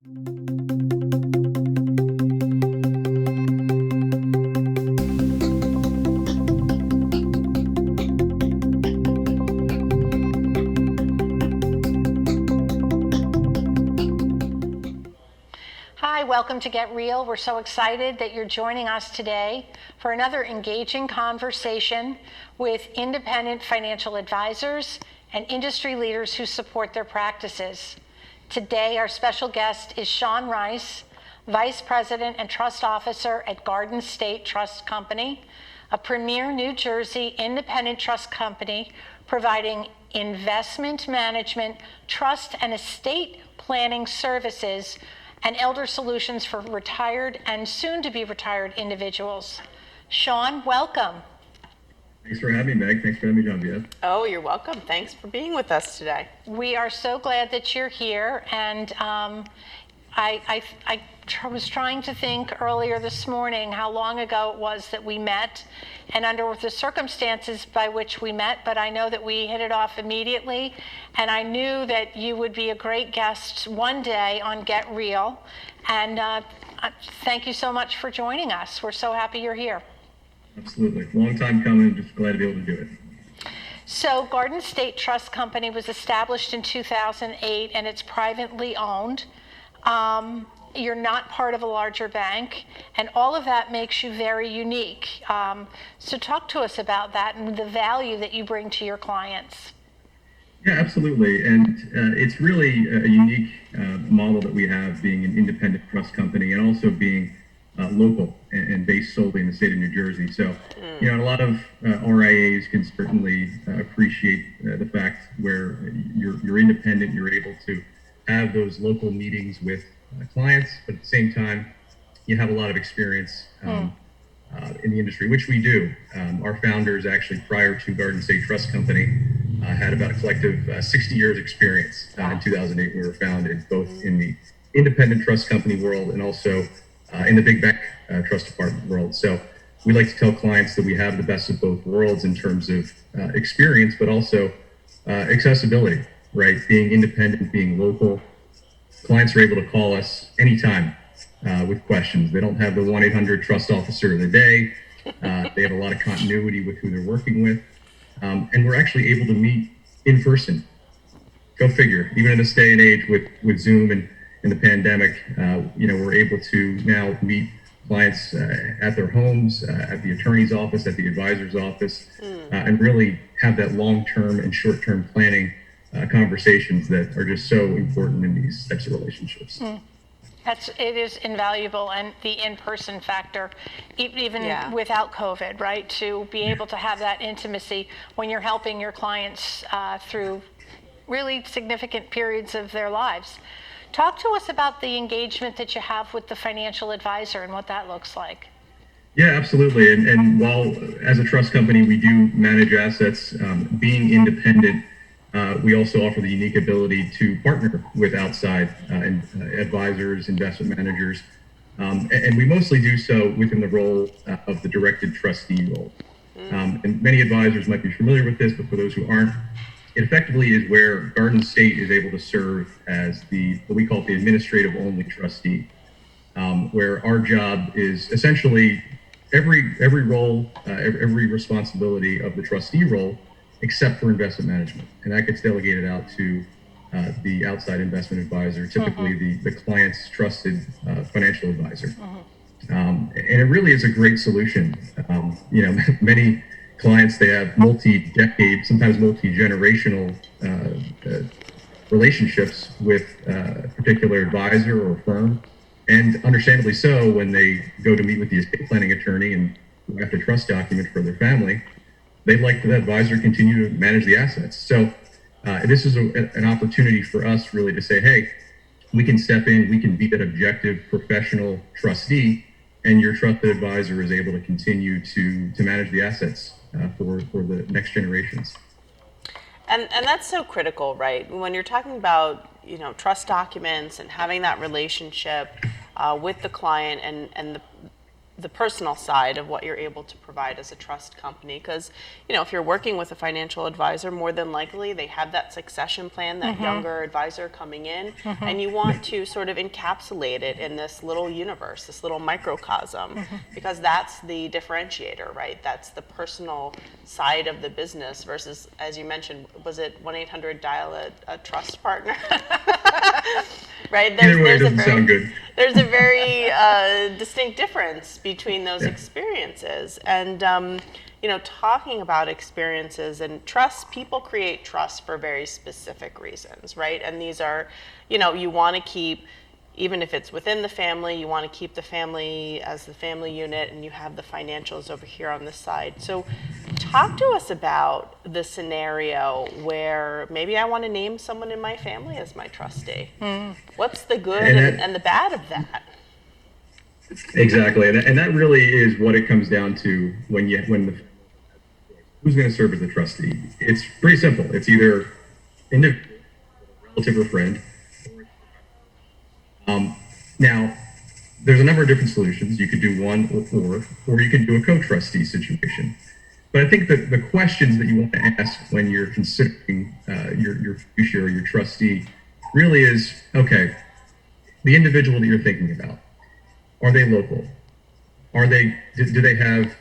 Hi, welcome to Get Real. We're so excited that you're joining us today for another engaging conversation with independent financial advisors and industry leaders who support their practices. Today, our special guest is Sean Rice, Vice President and Trust Officer at Garden State Trust Company, a premier New Jersey independent trust company providing investment management, trust, and estate planning services and elder solutions for retired and soon-to-be retired individuals. Sean, welcome. Thanks for having me, Meg. Thanks for having me, Genevieve. Oh, you're welcome. Thanks for being with us today. We are so glad that you're here, and I was trying to think earlier this morning how long ago it was that we met and under the circumstances by which we met, but I know that we hit it off immediately, and I knew that you would be a great guest one day on Get Real, and thank you so much for joining us. We're so happy you're here. Absolutely. Long time coming. Just glad to be able to do it. So Garden State Trust Company was established in 2008, and it's privately owned. You're not part of a larger bank, and all of that makes you very unique. So talk to us about that and the value that you bring to your clients. Yeah, absolutely. And it's really a unique model that we have, being an independent trust company and also being local and based solely in the state of New Jersey. So, you know, a lot of RIAs can certainly appreciate the fact where you're independent, you're able to have those local meetings with clients, but at the same time, you have a lot of experience in the industry, which we do. Our founders actually, prior to Garden State Trust Company, had about a collective 60 years experience. In 2008, we were founded both in the independent trust company world and also in the big bank trust department world. So we like to tell clients that we have the best of both worlds in terms of experience, but also accessibility, right? Being independent, being local. Clients are able to call us anytime with questions. They don't have the 1-800 trust officer of the day. They have a lot of continuity with who they're working with. And we're actually able to meet in person. Go figure. Even in this day and age with Zoom and the pandemic, you know, we're able to now meet clients at their homes, at the attorney's office, at the advisor's office, and really have that long-term and short-term planning conversations that are just so important in these types of relationships. It is invaluable, and the in-person factor, even without COVID, right? To be able to have that intimacy when you're helping your clients through really significant periods of their lives. Talk to us about the engagement that you have with the financial advisor and what that looks like. Yeah, absolutely. And while as a trust company, we do manage assets, being independent, we also offer the unique ability to partner with outside advisors, investment managers, and we mostly do so within the role of the directed trustee role. And many advisors might be familiar with this, but for those who aren't, it effectively is where Garden State is able to serve as what we call the administrative only trustee, where our job is essentially every role, every responsibility of the trustee role, except for investment management. And that gets delegated out to the outside investment advisor, typically the client's trusted financial advisor. And it really is a great solution. You know, many clients, they have multi-decade, sometimes multi-generational relationships with a particular advisor or firm. And understandably so, when they go to meet with the estate planning attorney and draft a trust document for their family, they'd like that advisor continue to manage the assets. So this is an opportunity for us really to say, hey, we can step in, we can be that objective professional trustee, and your trusted advisor is able to continue to manage the assets for the next generations. And that's so critical, right? When you're talking about, you know, trust documents and having that relationship with the client and the personal side of what you're able to provide as a trust company. Because, if you're working with a financial advisor, more than likely they have that succession plan, that younger advisor coming in, and you want to sort of encapsulate it in this little universe, this little microcosm, because that's the differentiator, right? That's the personal side of the business versus, as you mentioned, was it 1-800 dial a trust partner? Right? Either way, it doesn't sound good. There's a very distinct difference between those experiences. And, talking about experiences and trust, people create trust for very specific reasons, right? And these are, you want to keep, even if it's within the family, you want to keep the family as the family unit, and you have the financials over here on this side. So talk to us about the scenario where maybe I want to name someone in my family as my trustee. What's the good and the bad of that? Exactly, and that really is what it comes down to who's going to serve as a trustee. It's pretty simple. It's either individual, relative, or friend. Now, there's a number of different solutions. You could do one or you could do a co-trustee situation. But I think that the questions that you want to ask when you're considering your fiduciary, your trustee, really is, okay, the individual that you're thinking about, are they local? Do they have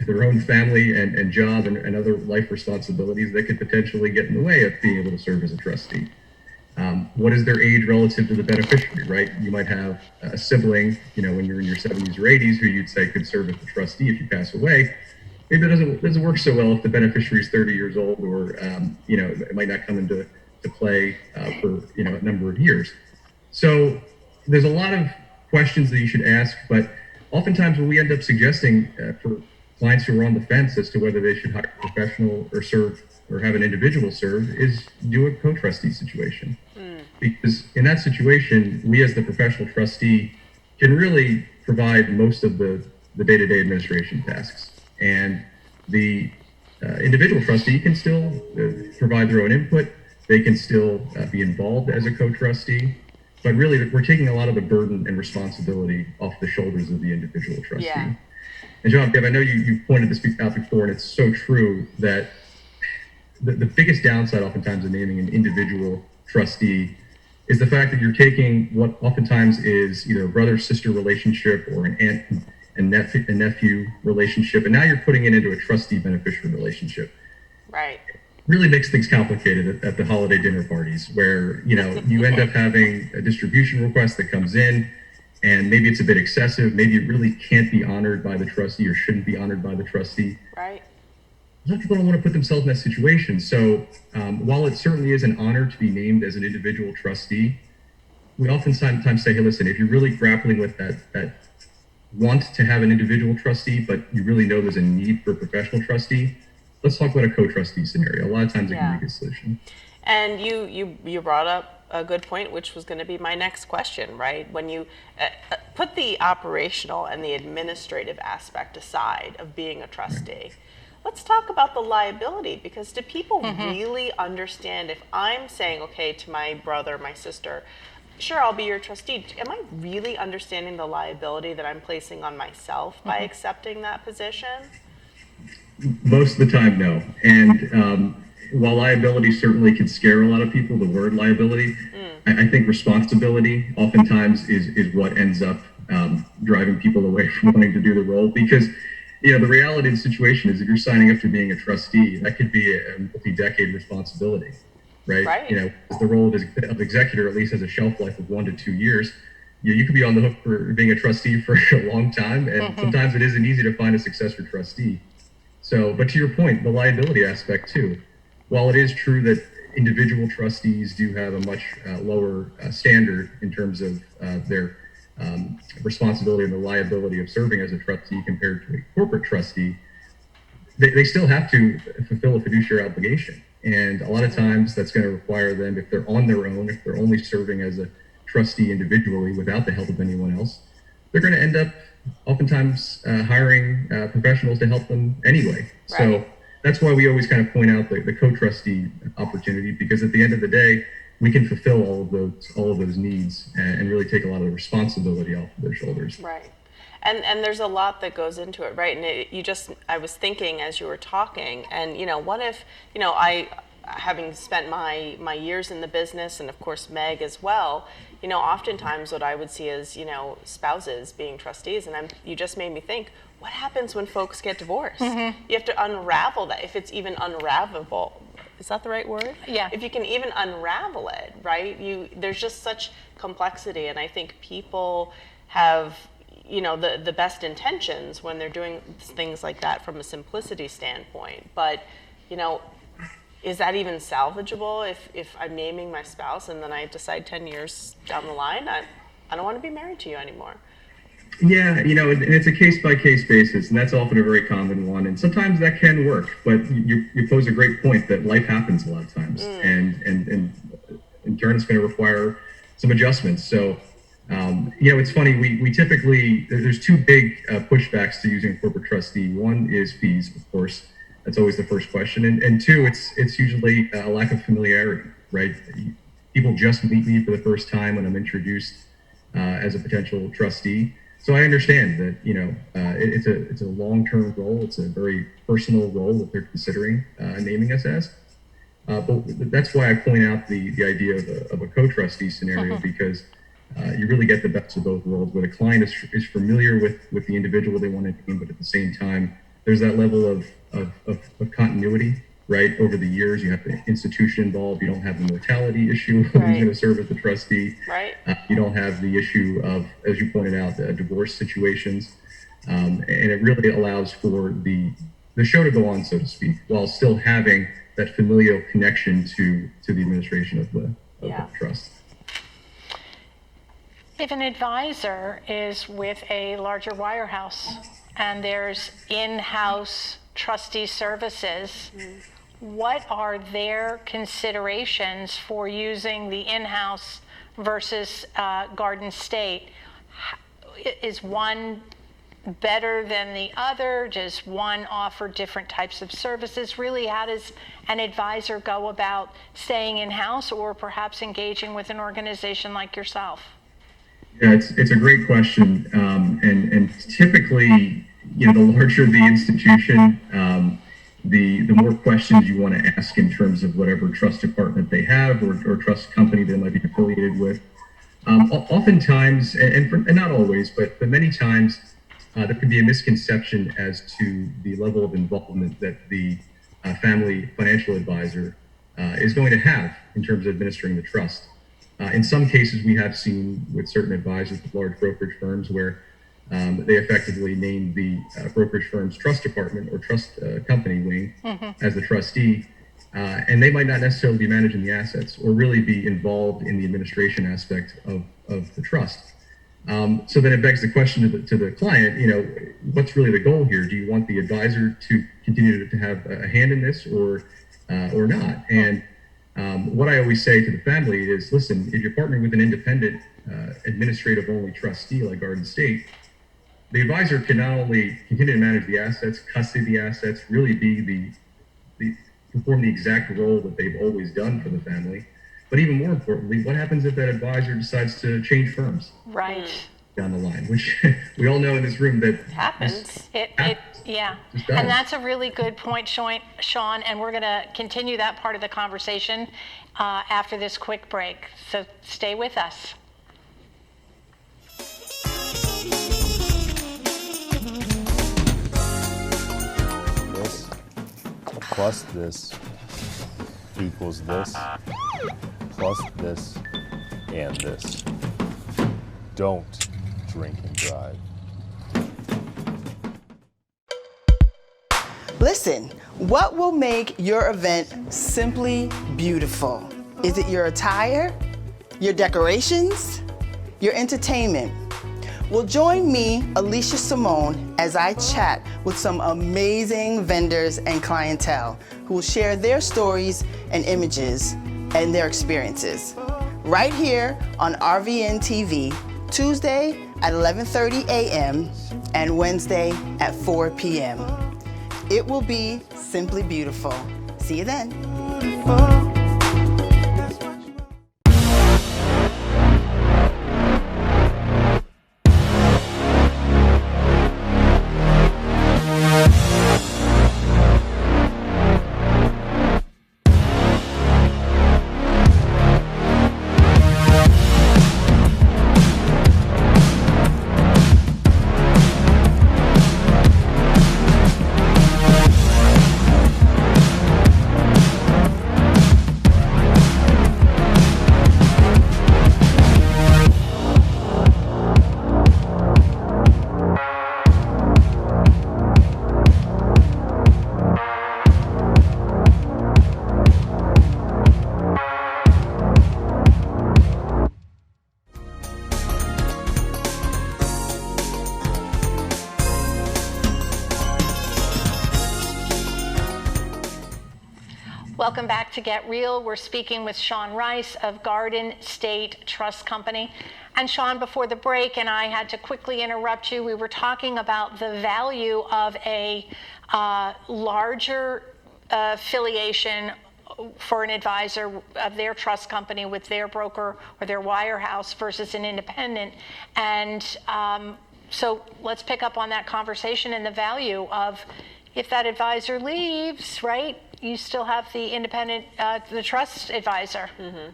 their own family and job and other life responsibilities that could potentially get in the way of being able to serve as a trustee? What is their age relative to the beneficiary, right? You might have a sibling, when you're in your 70s or 80s, who you'd say could serve as a trustee if you pass away. Maybe it doesn't work so well if the beneficiary is 30 years old, or it might not come into play for a number of years. So there's a lot of questions that you should ask, but oftentimes what we end up suggesting for clients who are on the fence as to whether they should hire a professional or serve or have an individual serve is do a co-trustee situation. Because in that situation, we as the professional trustee can really provide most of the day-to-day administration tasks. And the individual trustee can still provide their own input. They can still be involved as a co-trustee. But really, we're taking a lot of the burden and responsibility off the shoulders of the individual trustee. Yeah. And John, Deb, I know you pointed this out before, and it's so true that the biggest downside oftentimes of naming an individual trustee is the fact that you're taking what oftentimes is either a brother-sister relationship or an aunt and nephew relationship, and now you're putting it into a trustee-beneficiary relationship. Right. Really makes things complicated at the holiday dinner parties, where you end up having a distribution request that comes in, and maybe it's a bit excessive. Maybe it really can't be honored by the trustee or shouldn't be honored by the trustee. Right. A lot of people don't want to put themselves in that situation. So while it certainly is an honor to be named as an individual trustee, we oftentimes say, hey, listen, if you're really grappling with that want to have an individual trustee, but you really know there's a need for a professional trustee, let's talk about a co-trustee scenario. A lot of times it can be a good solution. And you brought up a good point, which was going to be my next question, right? When you put the operational and the administrative aspect aside of being a trustee, let's talk about the liability, because do people really understand if I'm saying, okay, to my brother, my sister, sure, I'll be your trustee. Am I really understanding the liability that I'm placing on myself by accepting that position? Most of the time, no. And while liability certainly can scare a lot of people, the word liability, I think responsibility oftentimes is what ends up driving people away from wanting to do the role. Because the reality of the situation is if you're signing up to being a trustee, that could be a multi-decade responsibility, right? The role of executor at least has a shelf life of 1 to 2 years. You could be on the hook for being a trustee for a long time, and sometimes it isn't easy to find a successor trustee. So, but to your point, the liability aspect too, while it is true that individual trustees do have a much lower standard in terms of their responsibility and the liability of serving as a trustee compared to a corporate trustee, they still have to fulfill a fiduciary obligation. And a lot of times that's going to require them, if they're on their own, if they're only serving as a trustee individually without the help of anyone else, they're going to end up oftentimes hiring professionals to help them anyway. Right. So that's why we always kind of point out the co-trustee opportunity, because at the end of the day, we can fulfill all of those needs and really take a lot of the responsibility off of their shoulders. Right. And there's a lot that goes into it, right? And I was thinking as you were talking, and what if, having spent my years in the business, and of course Meg as well, oftentimes what I would see is, spouses being trustees, and you just made me think, what happens when folks get divorced? You have to unravel that, if it's even unravelable. Is that the right word? Yeah. If you can even unravel it, right? There's just such complexity, and I think people have, the best intentions when they're doing things like that from a simplicity standpoint. But, is that even salvageable if I'm naming my spouse and then I decide 10 years down the line, I don't want to be married to you anymore? Yeah, and it's a case-by-case basis, and that's often a very common one. And sometimes that can work, but you pose a great point that life happens a lot of times, and in turn, it's going to require some adjustments. So, it's funny. We typically there's two big pushbacks to using a corporate trustee. One is fees, of course. That's always the first question, and two, it's usually a lack of familiarity, right? People just meet me for the first time when I'm introduced as a potential trustee. So I understand that, it's a long-term role. It's a very personal role that they're considering naming us as. But that's why I point out the idea of a co-trustee scenario, because you really get the best of both worlds, where the client is familiar with the individual they want to name, but at the same time, there's that level of continuity, right? Over the years, you have the institution involved. You don't have the mortality issue of who's going to serve as the trustee. Right. You don't have the issue of, as you pointed out, divorce situations. And it really allows for the show to go on, so to speak, while still having that familial connection to the administration of the trust. If an advisor is with a larger wirehouse and there's in-house trustee services, what are their considerations for using the in-house versus Garden State? Is one better than the other? Does one offer different types of services? Really, how does an advisor go about staying in-house or perhaps engaging with an organization like yourself? Yeah, it's a great question, and typically, the larger the institution, the more questions you want to ask in terms of whatever trust department they have or trust company they might be affiliated with. Oftentimes, and not always, but many times, there can be a misconception as to the level of involvement that the family financial advisor is going to have in terms of administering the trust. In some cases, we have seen with certain advisors with large brokerage firms where they effectively name the brokerage firm's trust department or trust company wing as the trustee, and they might not necessarily be managing the assets or really be involved in the administration aspect of the trust. So then it begs the question to the client, what's really the goal here? Do you want the advisor to continue to have a hand in this or not? And what I always say to the family is, listen, if you're partnering with an independent administrative-only trustee like Garden State, the advisor can not only continue to manage the assets, custody the assets, really be perform the exact role that they've always done for the family, but even more importantly, what happens if that advisor decides to change firms? Right. Down the line, which we all know in this room that happens. Yeah. And that's a really good point, Sean, and we're going to continue that part of the conversation after this quick break. So stay with us. This plus this equals this plus this and this. Don't drink and drive. Listen, what will make your event simply beautiful? Is it your attire, your decorations, your entertainment? Well, join me, Alicia Simone, as I chat with some amazing vendors and clientele who will share their stories and images and their experiences. Right here on RVN TV, Tuesday at 11:30 a.m. and Wednesday at 4 p.m. It will be simply beautiful. See you then. Welcome back to Get Real. We're speaking with Sean Rice of Garden State Trust Company. And Sean, before the break, and I had to quickly interrupt you, we were talking about the value of a larger affiliation for an advisor of their trust company with their broker or their wirehouse versus an independent. And so let's pick up on that conversation and the value of, if that advisor leaves, right, you still have the independent, the trust advisor. Mm-hmm.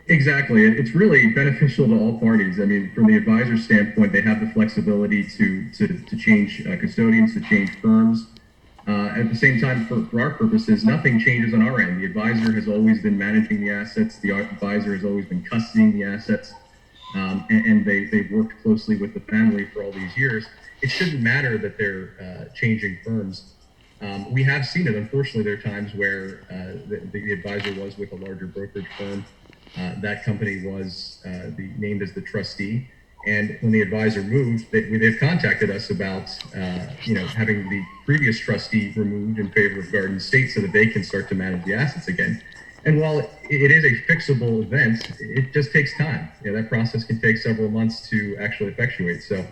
Exactly. It's really beneficial to all parties. I mean, from the advisor standpoint, they have the flexibility to change custodians, to change firms. At the same time, for our purposes, nothing changes on our end. The advisor has always been managing the assets. The advisor has always been custodying the assets. And they've worked closely with the family for all these years. It shouldn't matter that they're changing firms. We have seen it. Unfortunately, there are times where the advisor was with a larger brokerage firm. That company was named as the trustee. And when the advisor moved, they've contacted us about having the previous trustee removed in favor of Garden State so that they can start to manage the assets again. And while it is a fixable event, it just takes time. That process can take several months to actually effectuate. So,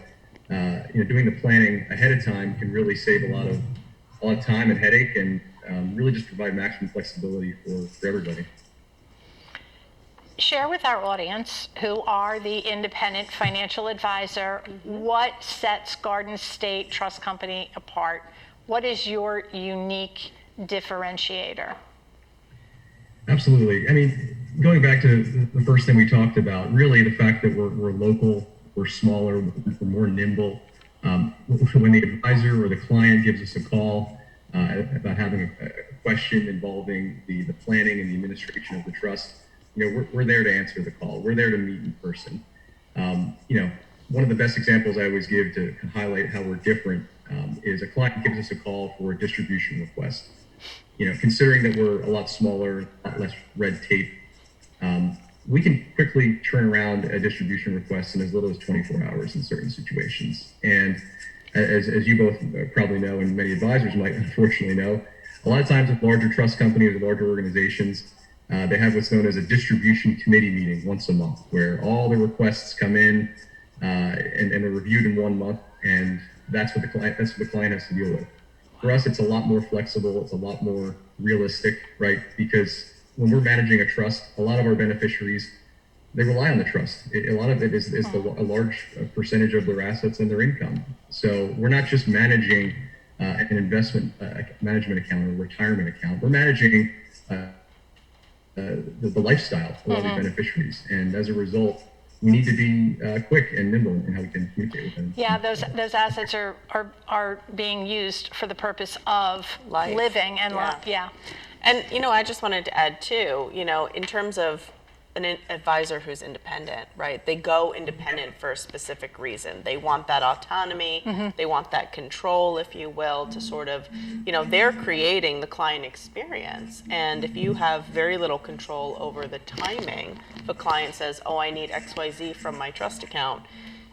doing the planning ahead of time can really save a lot of time and headache, and really just provide maximum flexibility for everybody. Share with our audience, who are the independent financial advisor, what sets Garden State Trust Company apart? What is your unique differentiator? Absolutely. I mean, going back to the first thing we talked about, really the fact that we're local, we're smaller, we're more nimble. When the advisor or the client gives us a call about having a question involving the planning and the administration of the trust, we're there to answer the call. We're there to meet in person. One of the best examples I always give to highlight how we're different is a client gives us a call for a distribution request. Considering that we're a lot smaller, a lot less red tape, we can quickly turn around a distribution request in as little as 24 hours in certain situations. And as you both probably know, and many advisors might unfortunately know, a lot of times with larger trust companies or larger organizations, they have what's known as a distribution committee meeting once a month, where all the requests come in and they're reviewed in 1 month, and that's what the client has to deal with. For us, it's a lot more flexible. It's a lot more realistic, right? Because when we're managing a trust, a lot of our beneficiaries, they rely on the trust. A lot of it is a large percentage of their assets and their income. So we're not just managing an investment management account or retirement account. We're managing the lifestyle of all the beneficiaries. And as a result, we need to be quick and nimble in how we can communicate with them. Yeah, those assets are being used for the purpose of Life. living and life. Yeah. And, I just wanted to add too, in terms of an advisor who's independent, right? They go independent for a specific reason. They want that autonomy. They want that control, if you will, to sort of, they're creating the client experience. And if you have very little control over the timing, if a client says, oh, I need XYZ from my trust account,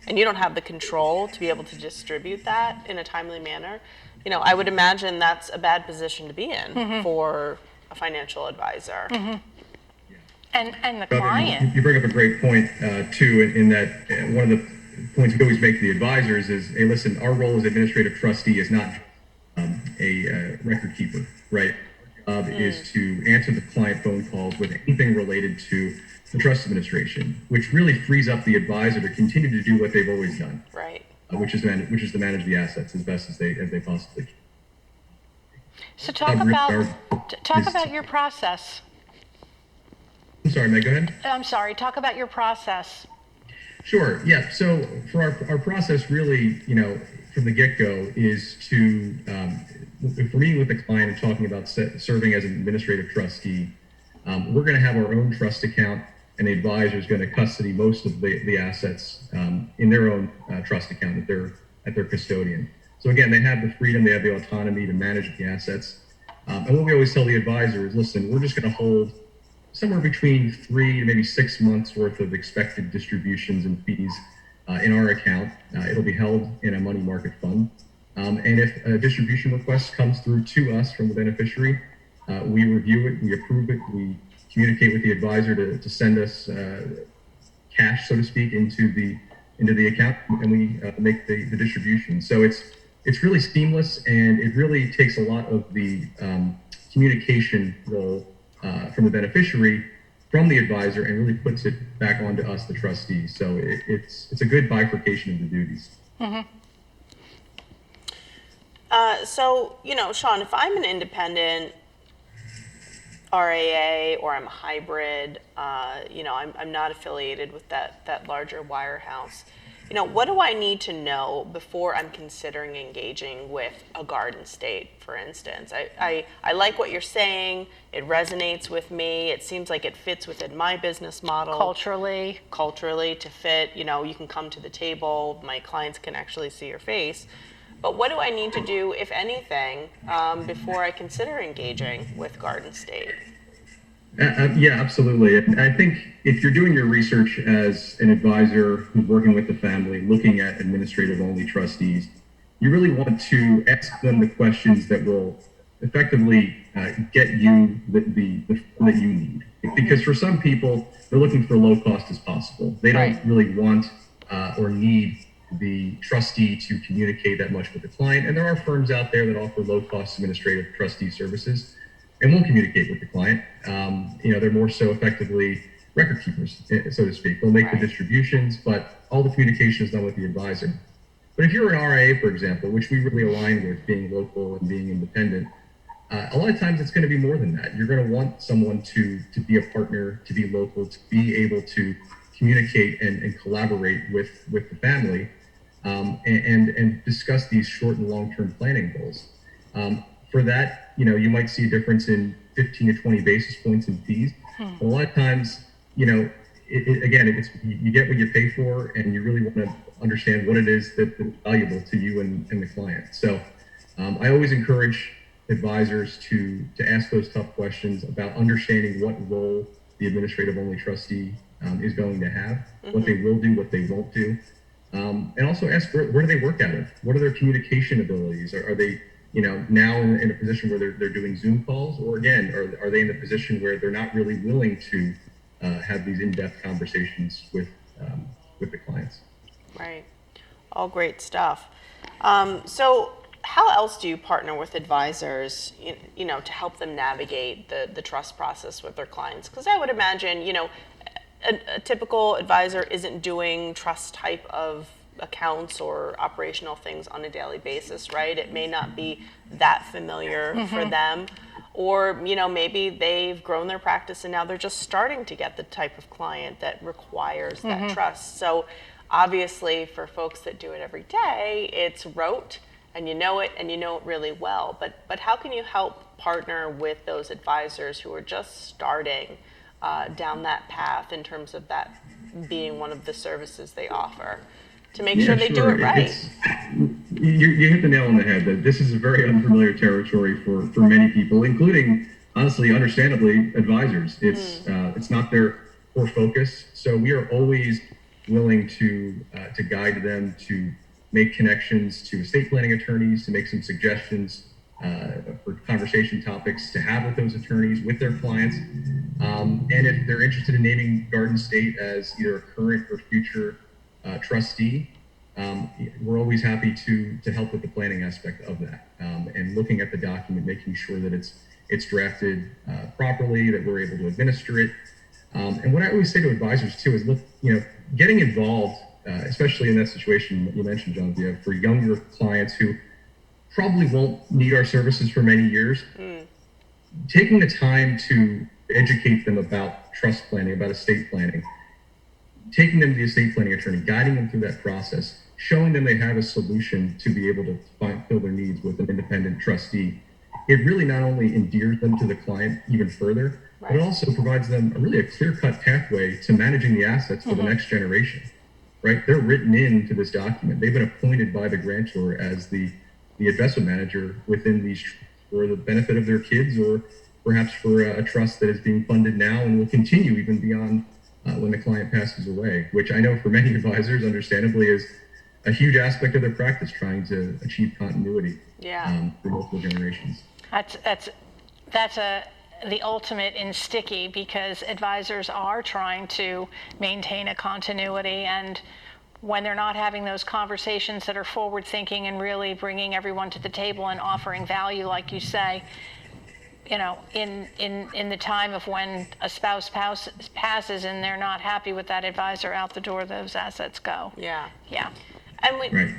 and you don't have the control to be able to distribute that in a timely manner, I would imagine that's a bad position to be in for a financial advisor. And the client. You bring up a great point, too, in that one of the points we always make to the advisors is, hey, listen, our role as administrative trustee is not a record keeper, right? Our job is to answer the client phone calls with anything related to the trust administration, which really frees up the advisor to continue to do what they've always done. Right. Which is to manage the assets as best as they possibly can. So talk about your process. I'm sorry, Meg, go ahead. I'm sorry, talk about your process. Sure, yeah. So for our process, really, from the get-go is to, for meeting with the client and talking about serving as an administrative trustee, we're going to have our own trust account, and the advisor is going to custody most of the assets in their own trust account at their custodian. So again, they have the freedom, they have the autonomy to manage the assets. And what we always tell the advisor is, listen, we're just going to hold somewhere between 3 to maybe 6 months worth of expected distributions and fees in our account. It'll be held in a money market fund. And if a distribution request comes through to us from the beneficiary, We review it, we approve it, we communicate with the advisor to send us cash, so to speak, into the account, and we make the distribution. So it's really seamless, and it really takes a lot of the communication role from the beneficiary from the advisor and really puts it back onto us, the trustees. So it's a good bifurcation of the duties. So, Sean, if I'm an independent RAA or I'm a hybrid, I'm not affiliated with that larger wirehouse, what do I need to know before I'm considering engaging with a garden state, for instance? I like what you're saying. It resonates with me. It seems like it fits within my business model. Culturally to fit, you can come to the table. My clients can actually see your face. But what do I need to do, if anything, before I consider engaging with Garden State? Yeah, absolutely. And I think if you're doing your research as an advisor who's working with the family, looking at administrative-only trustees, you really want to ask them the questions that will effectively get you the that you need. Because for some people, they're looking for low cost as possible. They don't really want or need the trustee to communicate that much with the client. And there are firms out there that offer low cost administrative trustee services and won't communicate with the client. They're more so effectively record keepers, so to speak. They'll make the distributions, but all the communication is done with the advisor. But if you're an RIA, for example, which we really align with, being local and being independent, a lot of times it's going to be more than that. You're going to want someone to be a partner, to be local, to be able to communicate and collaborate with the family, and discuss these short and long-term planning goals. For that, you might see a difference in 15 to 20 basis points in fees. But a lot of times, again, you get what you pay for, and you really want to understand what it is that's valuable to you and the client. So I always encourage advisors to ask those tough questions about understanding what role the administrative-only trustee is going to have, what they will do, what they won't do. And also ask where do they work out of? What are their communication abilities? Are they now in a position where they're doing Zoom calls, or again, are they in a position where they're not really willing to have these in-depth conversations with the clients? Right. All great stuff. So how else do you partner with advisors, to help them navigate the trust process with their clients? Because I would imagine, a typical advisor isn't doing trust type of accounts or operational things on a daily basis, right? It may not be that familiar for them. Or, maybe they've grown their practice and now they're just starting to get the type of client that requires that trust. So obviously for folks that do it every day, it's rote and you know it really well. But how can you help partner with those advisors who are just starting down that path in terms of that being one of the services they offer, to make sure they do it right? You hit the nail on the head that this is a very unfamiliar territory for many people, including, honestly, understandably, advisors. It's not their core focus. So we are always willing to guide them, to make connections to estate planning attorneys, to make some suggestions for conversation topics to have with those attorneys, with their clients. And if they're interested in naming Garden State as either a current or future trustee, we're always happy to help with the planning aspect of that, and looking at the document, making sure that it's drafted properly, that we're able to administer it. And what I always say to advisors too is, look, getting involved, especially in that situation you mentioned, Genevieve, for younger clients who probably won't need our services for many years, taking the time to educate them about trust planning, about estate planning, taking them to the estate planning attorney, guiding them through that process, showing them they have a solution to be able to fill their needs with an independent trustee. It really not only endears them to the client even further, but it also provides them a clear-cut pathway to managing the assets for the next generation, right? They're written into this document. They've been appointed by the grantor as the investment manager within these for the benefit of their kids, or perhaps for a trust that is being funded now and will continue even beyond when the client passes away, which I know for many advisors, understandably, is a huge aspect of their practice, trying to achieve continuity for multiple generations. That's that's the ultimate in sticky, because advisors are trying to maintain a continuity, and when they're not having those conversations that are forward thinking and really bringing everyone to the table and offering value, like you say, you know, in the time of when a spouse passes and they're not happy with that advisor, out the door those assets go. Yeah. Yeah. And we Right.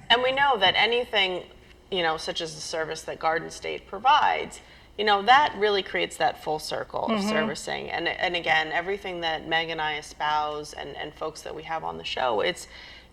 and we know that anything, you know, such as the service that Garden State provides, you know, that really creates that full circle of servicing. And again, everything that Meg and I espouse and folks that we have on the show,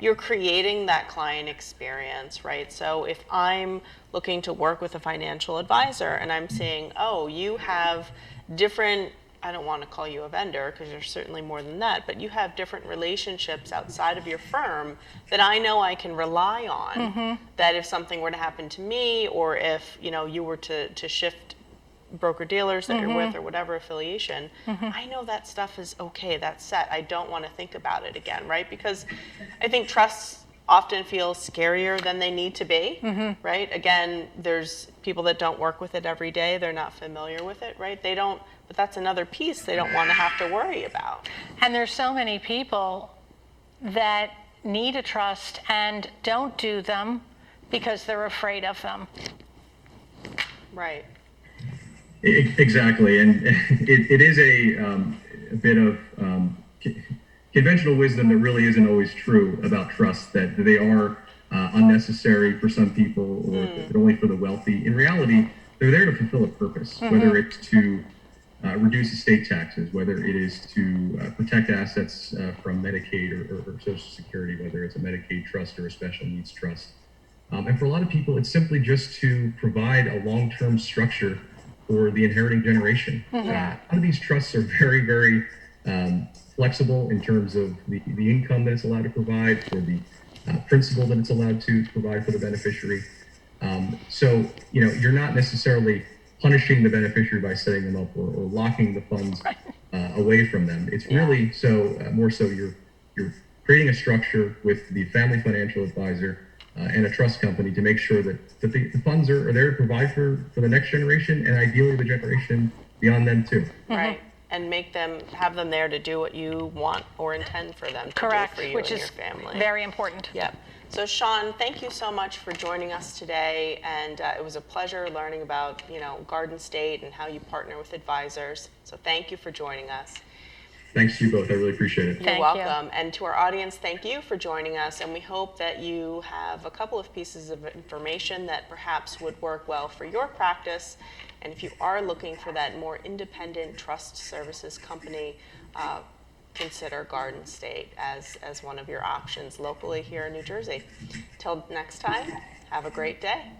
you're creating that client experience, right? So if I'm looking to work with a financial advisor and I'm seeing, oh, you have different, I don't want to call you a vendor because you're certainly more than that, but you have different relationships outside of your firm that I know I can rely on, that if something were to happen to me, or if, you know, you were to shift broker dealers that you're with or whatever affiliation, I know that stuff is okay, that's set. I don't want to think about it again, right? Because I think trusts often feel scarier than they need to be, right? Again, there's people that don't work with it every day, they're not familiar with it, right? They don't, but that's another piece they don't want to have to worry about. And there's so many people that need a trust and don't do them because they're afraid of them. Right. Exactly, and it is a bit of conventional wisdom that really isn't always true about trusts, that they are unnecessary for some people, or only for the wealthy. In reality, they're there to fulfill a purpose, whether it's to reduce estate taxes, whether it is to protect assets from Medicaid or Social Security, whether it's a Medicaid trust or a special needs trust. And for a lot of people, it's simply just to provide a long-term structure for the inheriting generation. A lot of these trusts are very, very flexible in terms of the income that it's allowed to provide, for the principal that it's allowed to provide for the beneficiary. So, you know, you're not necessarily punishing the beneficiary by setting them up or locking the funds away from them. It's really more so you're creating a structure with the family financial advisor and a trust company to make sure that the funds are there to provide for the next generation, and ideally the generation beyond them too. Right. And have them there to do what you want or intend for them to Correct, do for you which and is your family. very important. Yep. So Sean, thank you so much for joining us today, and it was a pleasure learning about, you know, Garden State and how you partner with advisors. So thank you for joining us. Thanks to you both. I really appreciate it. You're Thank you. welcome. And to our audience, thank you for joining us, and we hope that you have a couple of pieces of information that perhaps would work well for your practice. And if you are looking for that more independent trust services company, consider Garden State as one of your options locally here in New Jersey. Till next time, have a great day.